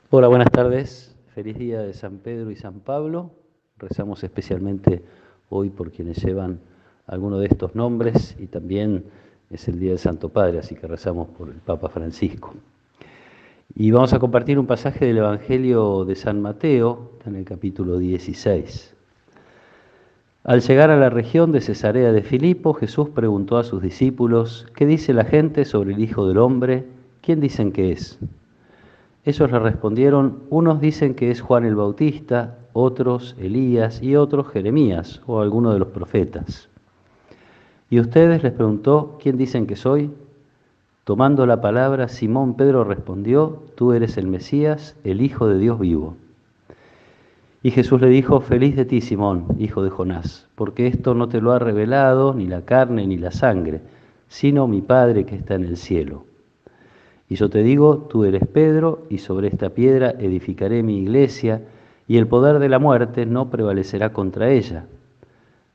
Hola, buenas tardes. Feliz día de San Pedro y San Pablo. Rezamos especialmente hoy por quienes llevan alguno de estos nombres y también es el día del Santo Padre, así que rezamos por el Papa Francisco. Y vamos a compartir un pasaje del Evangelio de San Mateo, en el capítulo 16. Al llegar a la región de Cesarea de Filipo, Jesús preguntó a sus discípulos: ¿Qué dice la gente sobre el Hijo del Hombre? ¿Quién dicen que es? Ellos le respondieron: unos dicen que es Juan el Bautista, otros Elías y otros Jeremías o alguno de los profetas. ¿Y ustedes? Les preguntó: ¿quién dicen que soy? Tomando la palabra, Simón Pedro respondió: tú eres el Mesías, el Hijo de Dios vivo. Y Jesús le dijo: feliz de ti, Simón, hijo de Jonás, porque esto no te lo ha revelado ni la carne ni la sangre, sino mi Padre que está en el cielo. Y yo te digo, tú eres Pedro, y sobre esta piedra edificaré mi iglesia, y el poder de la muerte no prevalecerá contra ella.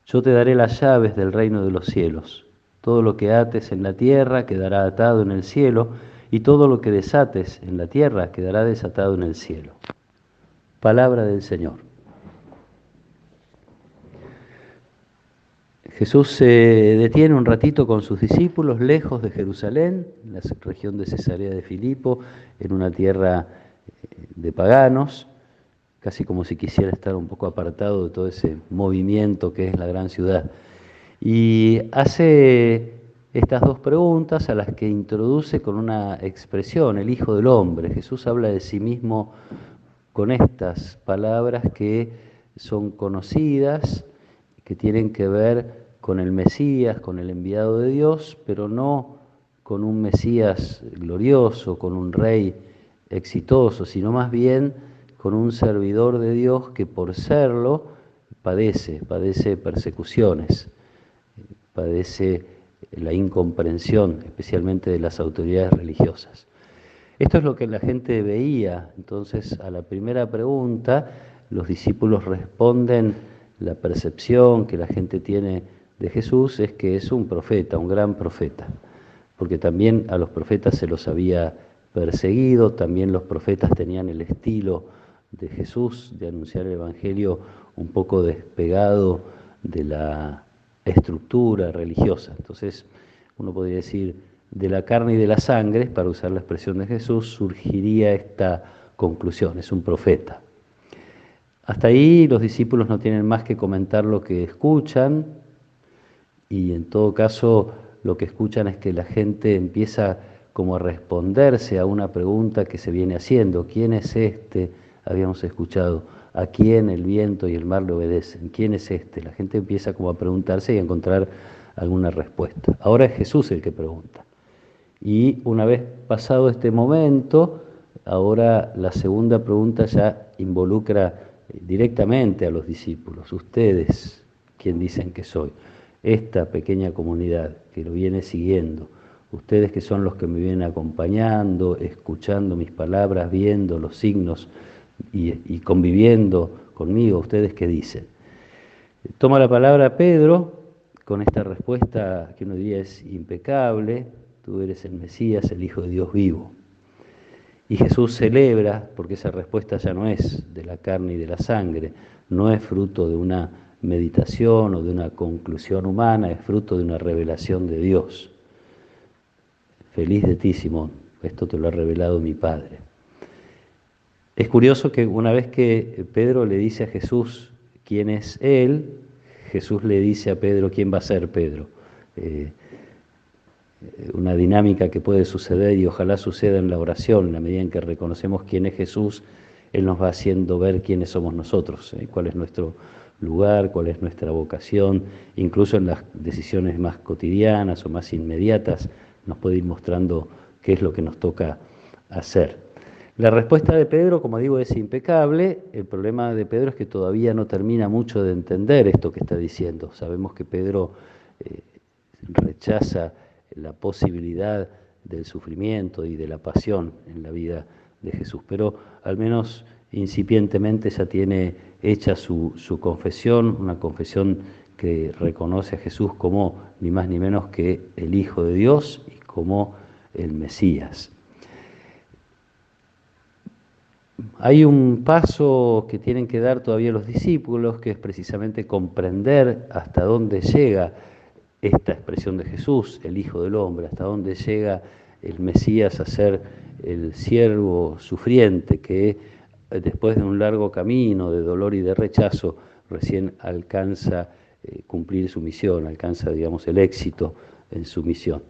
Yo te daré las llaves del reino de los cielos. Todo lo que ates en la tierra quedará atado en el cielo, y todo lo que desates en la tierra quedará desatado en el cielo. Palabra del Señor. Jesús se detiene un ratito con sus discípulos lejos de Jerusalén, en la región de Cesarea de Filipo, en una tierra de paganos, casi como si quisiera estar un poco apartado de todo ese movimiento que es la gran ciudad. Y hace estas dos preguntas a las que introduce con una expresión: el Hijo del Hombre. Jesús habla de sí mismo con estas palabras que son conocidas, que tienen que ver con el Mesías, con el enviado de Dios, pero no con un Mesías glorioso, con un rey exitoso, sino más bien con un servidor de Dios que por serlo padece persecuciones, padece la incomprensión, especialmente de las autoridades religiosas. Esto es lo que la gente veía. Entonces, a la primera pregunta, los discípulos responden: la percepción que la gente tiene de Jesús es que es un profeta, un gran profeta, porque también a los profetas se los había perseguido, también los profetas tenían el estilo de Jesús de anunciar el Evangelio un poco despegado de la estructura religiosa. Entonces, uno podría decir, de la carne y de la sangre, para usar la expresión de Jesús, surgiría esta conclusión: es un profeta. Hasta ahí los discípulos no tienen más que comentar lo que escuchan, y en todo caso lo que escuchan es que la gente empieza como a responderse a una pregunta que se viene haciendo: ¿quién es este? Habíamos escuchado: ¿a quién el viento y el mar le obedecen? ¿Quién es este? La gente empieza como a preguntarse y a encontrar alguna respuesta. Ahora es Jesús el que pregunta. Y una vez pasado este momento, ahora la segunda pregunta ya involucra directamente a los discípulos: ustedes, ¿quién dicen que soy? Esta pequeña comunidad que lo viene siguiendo, ustedes que son los que me vienen acompañando, escuchando mis palabras, viendo los signos y conviviendo conmigo, ¿ustedes qué dicen? Toma la palabra Pedro con esta respuesta que uno diría es impecable: tú eres el Mesías, el Hijo de Dios vivo. Y Jesús celebra, porque esa respuesta ya no es de la carne y de la sangre, no es fruto de una meditación o de una conclusión humana, es fruto de una revelación de Dios. Feliz de ti, Simón, esto te lo ha revelado mi Padre. Es curioso que una vez que Pedro le dice a Jesús quién es Él, Jesús le dice a Pedro quién va a ser Pedro. Una dinámica que puede suceder y ojalá suceda en la oración: en la medida en que reconocemos quién es Jesús, Él nos va haciendo ver quiénes somos nosotros, cuál es nuestro lugar, cuál es nuestra vocación, incluso en las decisiones más cotidianas o más inmediatas nos puede ir mostrando qué es lo que nos toca hacer. La respuesta de Pedro, como digo, es impecable. El problema de Pedro es que todavía no termina mucho de entender esto que está diciendo. Sabemos que Pedro rechaza la posibilidad del sufrimiento y de la pasión en la vida de Jesús, pero al menos incipientemente ya tiene hecha su confesión, una confesión que reconoce a Jesús como ni más ni menos que el Hijo de Dios y como el Mesías. Hay un paso que tienen que dar todavía los discípulos, que es precisamente comprender hasta dónde llega esta expresión de Jesús, el Hijo del Hombre, hasta dónde llega el Mesías a ser el siervo sufriente que después de un largo camino de dolor y de rechazo recién alcanza cumplir su misión, alcanza, digamos, el éxito en su misión.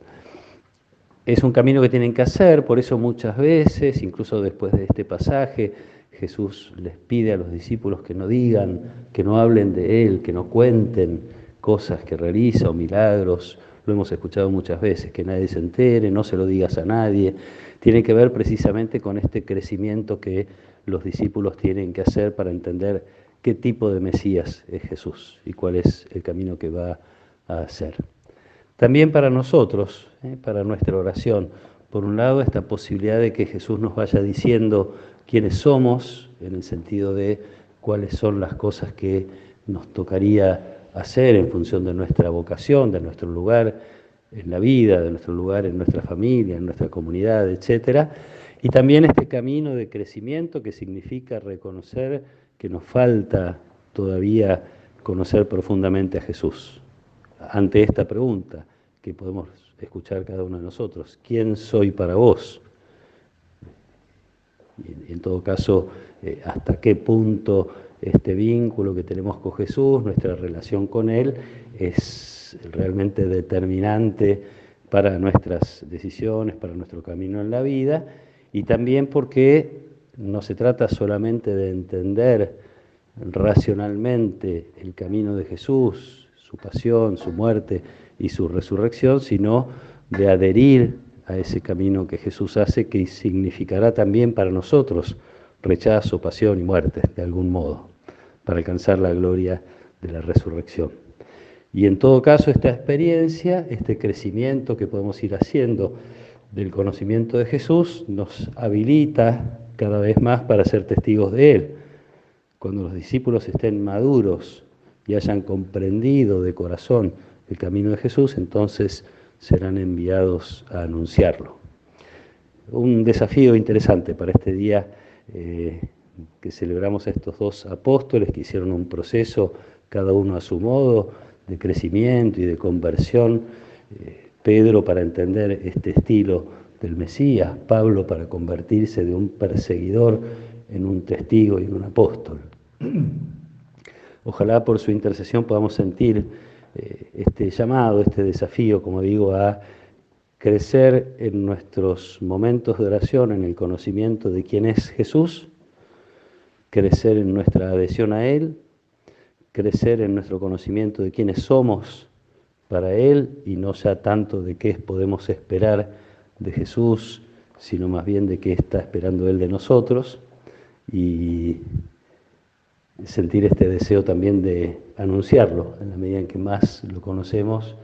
Es un camino que tienen que hacer, por eso muchas veces, incluso después de este pasaje, Jesús les pide a los discípulos que no digan, que no hablen de Él, que no cuenten cosas que realiza o milagros. Lo hemos escuchado muchas veces, que nadie se entere, no se lo digas a nadie. Tiene que ver precisamente con este crecimiento que los discípulos tienen que hacer para entender qué tipo de Mesías es Jesús y cuál es el camino que va a hacer. También para nosotros, para nuestra oración, por un lado, esta posibilidad de que Jesús nos vaya diciendo quiénes somos, en el sentido de cuáles son las cosas que nos tocaría hacer en función de nuestra vocación, de nuestro lugar en la vida, de nuestro lugar en nuestra familia, en nuestra comunidad, etc. Y también este camino de crecimiento que significa reconocer que nos falta todavía conocer profundamente a Jesús. Ante esta pregunta que podemos escuchar cada uno de nosotros, ¿quién soy para vos? Y en todo caso, hasta qué punto este vínculo que tenemos con Jesús, nuestra relación con Él, es realmente determinante para nuestras decisiones, para nuestro camino en la vida, y también porque no se trata solamente de entender racionalmente el camino de Jesús, su pasión, su muerte y su resurrección, sino de adherir a ese camino que Jesús hace, que significará también para nosotros rechazo, pasión y muerte, de algún modo, para alcanzar la gloria de la resurrección. Y en todo caso, esta experiencia, este crecimiento que podemos ir haciendo del conocimiento de Jesús, nos habilita cada vez más para ser testigos de Él. Cuando los discípulos estén maduros y hayan comprendido de corazón el camino de Jesús, entonces serán enviados a anunciarlo. Un desafío interesante para este día que celebramos a estos dos apóstoles que hicieron un proceso, cada uno a su modo, de crecimiento y de conversión. Pedro para entender este estilo del Mesías, Pablo para convertirse de un perseguidor en un testigo y en un apóstol. Ojalá por su intercesión podamos sentir este llamado, este desafío, como digo, a crecer en nuestros momentos de oración, en el conocimiento de quién es Jesús, crecer en nuestra adhesión a Él, crecer en nuestro conocimiento de quiénes somos para Él y no ya tanto de qué podemos esperar de Jesús, sino más bien de qué está esperando Él de nosotros, y sentir este deseo también de anunciarlo en la medida en que más lo conocemos,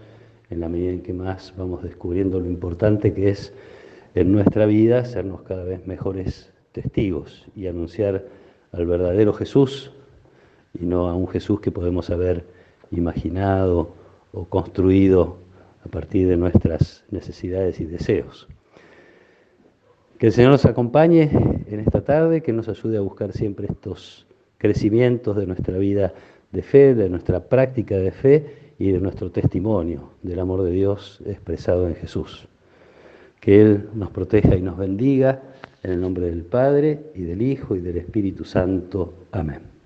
en la medida en que más vamos descubriendo lo importante que es en nuestra vida sernos cada vez mejores testigos y anunciar al verdadero Jesús y no a un Jesús que podemos haber imaginado o construido a partir de nuestras necesidades y deseos. Que el Señor nos acompañe en esta tarde, que nos ayude a buscar siempre estos crecimientos de nuestra vida de fe, de nuestra práctica de fe y de nuestro testimonio del amor de Dios expresado en Jesús. Que Él nos proteja y nos bendiga en el nombre del Padre y del Hijo y del Espíritu Santo. Amén.